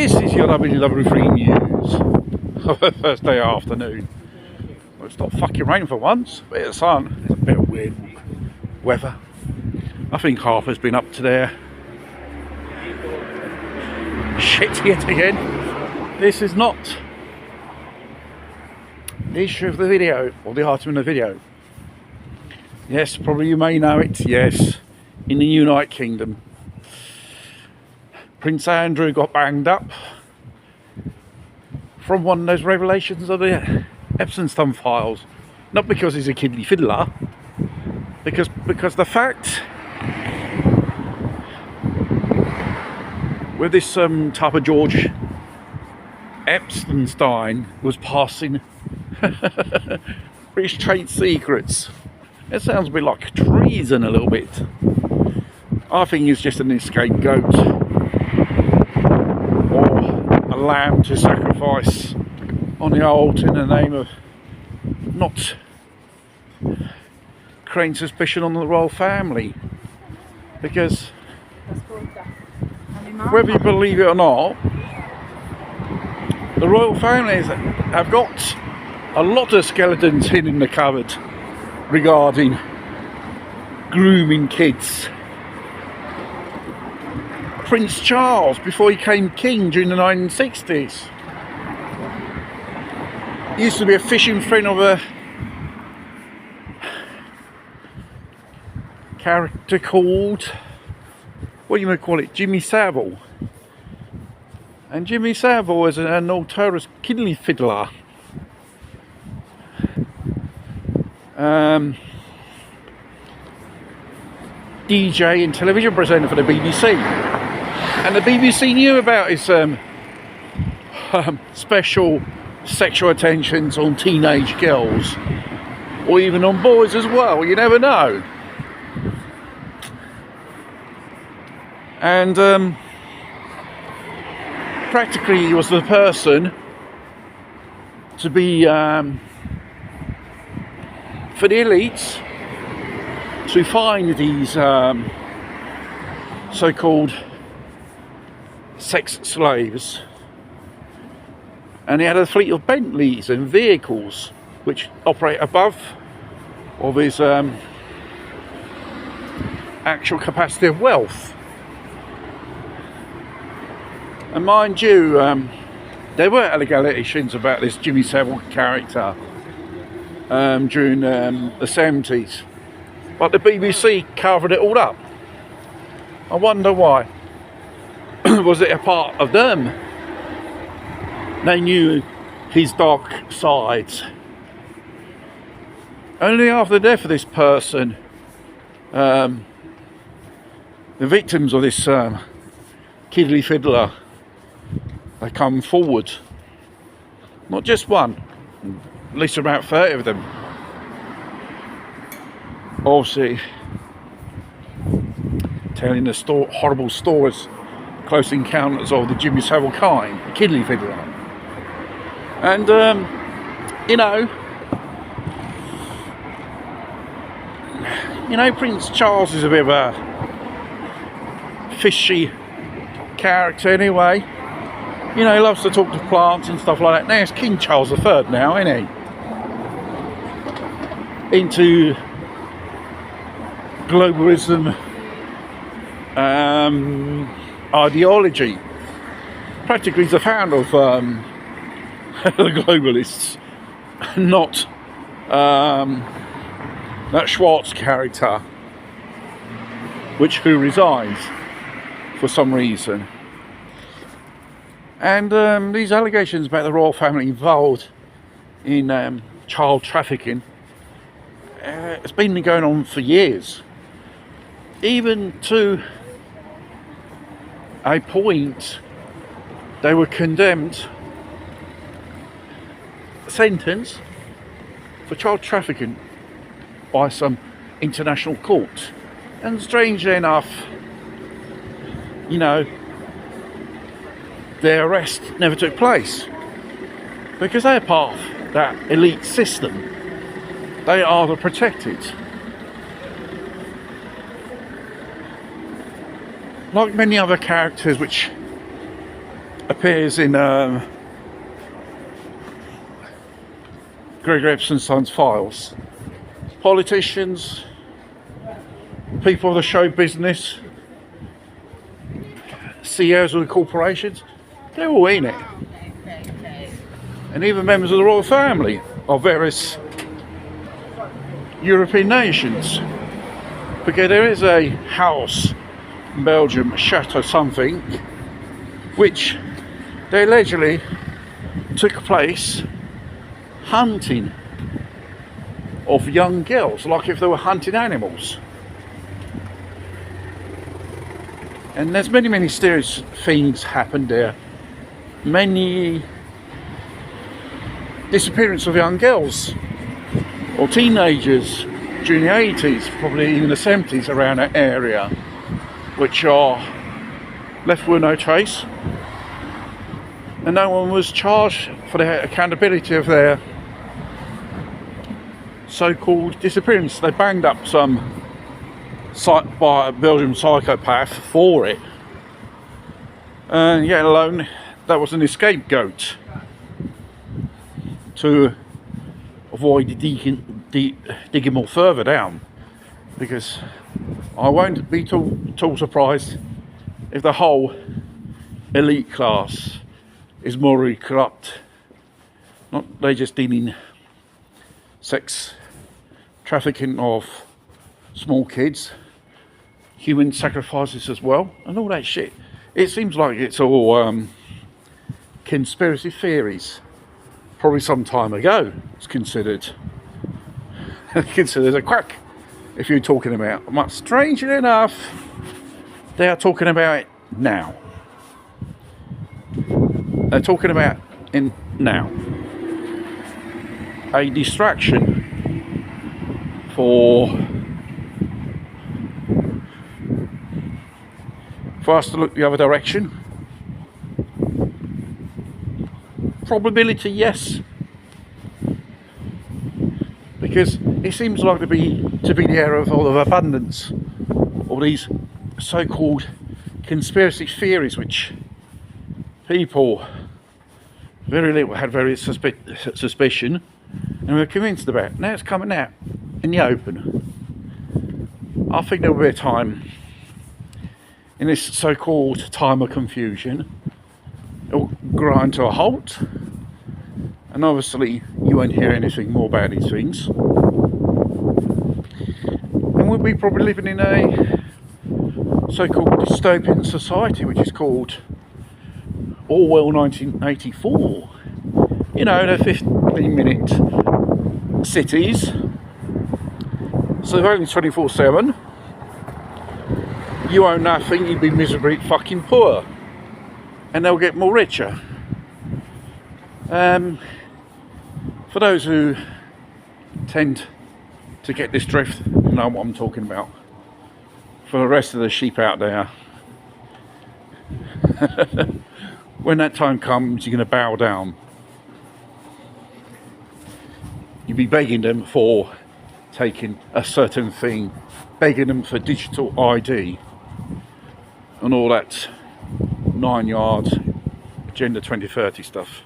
This is your lovely free news of the Thursday afternoon. Well, it's not fucking rain for once, bit of sun, it's a bit of weird weather. I think Harper's been up to their shit yet again. This is not the issue of the video, or the item in the video. Yes, probably you may know it, yes, in the United Kingdom. Prince Andrew got banged up from one of those revelations of the Epstein files. Not because he's a kidney fiddler, because the fact with this type of George Epstein was passing British trade secrets. It sounds a bit like treason a little bit. I think he's just an scapegoat, or a lamb to sacrifice on the altar in the name of not creating suspicion on the royal family. Because whether you believe it or not, the royal families have got a lot of skeletons hidden in the cupboard regarding grooming kids. Prince Charles, before he became king during the 1960s, used to be a fishing friend of a character called, what do you call it, Jimmy Savile. And Jimmy Savile was a notorious kidney fiddler. DJ and television presenter for the BBC. And the BBC knew about his special sexual attentions on teenage girls, or even on boys as well, you never know. And practically he was the person to be for the elites to find these so-called sex slaves, and he had a fleet of Bentleys and vehicles which operate above of his actual capacity of wealth. And mind you, there were allegations about this Jimmy Savile character during the 70s, but the BBC covered it all up. I wonder why. Was it a part of them? They knew his dark sides. Only after the death of this person, the victims of this kidney fiddler, they come forward. Not just one, at least about 30 of them. Obviously, telling the horrible stories, close encounters of the Jimmy Savile kind, the kidney fiddler. And, Prince Charles is a bit of a fishy character anyway. He loves to talk to plants and stuff like that. Now it's King Charles III now, isn't he? Into globalism ideology. Practically he's the founder of the globalists, not that Schwartz character, who resigns for some reason. And these allegations about the royal family involved in child trafficking, it's been going on for years. Even to a point, they were condemned, sentenced for child trafficking by some international court. And strangely enough, their arrest never took place, because they're part of that elite system. They are the protected. Like many other characters which appears in Greg Epstein Sons files. Politicians, people of the show business, CEOs of the corporations, they're all in it. And even members of the royal family of various European nations. Because there is a house in Belgium, Chateau something, which they allegedly took place hunting of young girls, like if they were hunting animals. And there's many mysterious things happened there. Many disappearance of young girls or teenagers during the 80s, probably even the 70s, around that area, which are left with no trace, and no one was charged for the accountability of their so-called disappearance. They banged up some by a Belgian psychopath for it, and yet alone that was an scapegoat to avoid digging more further down, because I won't be too surprised if the whole elite class is morally corrupt. Not they just dealing sex trafficking of small kids, human sacrifices as well, and all that shit. It seems like it's all conspiracy theories. Probably some time ago it's considered a crack if you're talking about. But strangely enough, they are talking about it now. They're talking about it now. A distraction for us to look the other direction. Probability, yes, because it seems like to be the era of abundance, all these so-called conspiracy theories which people very little had very suspicion and were convinced about. Now it's coming out in the open. I think there will be a time in this so-called time of confusion it will grind to a halt, and obviously you won't hear anything more about these things, and we'll be probably living in a so-called dystopian society which is called Orwell 1984. You know, the 15-minute cities, surveillance 24/7. You own nothing, you'd be miserably fucking poor, and they'll get more richer. For those who tend to get this drift, you know what I'm talking about. For the rest of the sheep out there, when that time comes, you're going to bow down. You'll be begging them for taking a certain thing, begging them for digital ID and all that 9-yard Agenda 2030 stuff.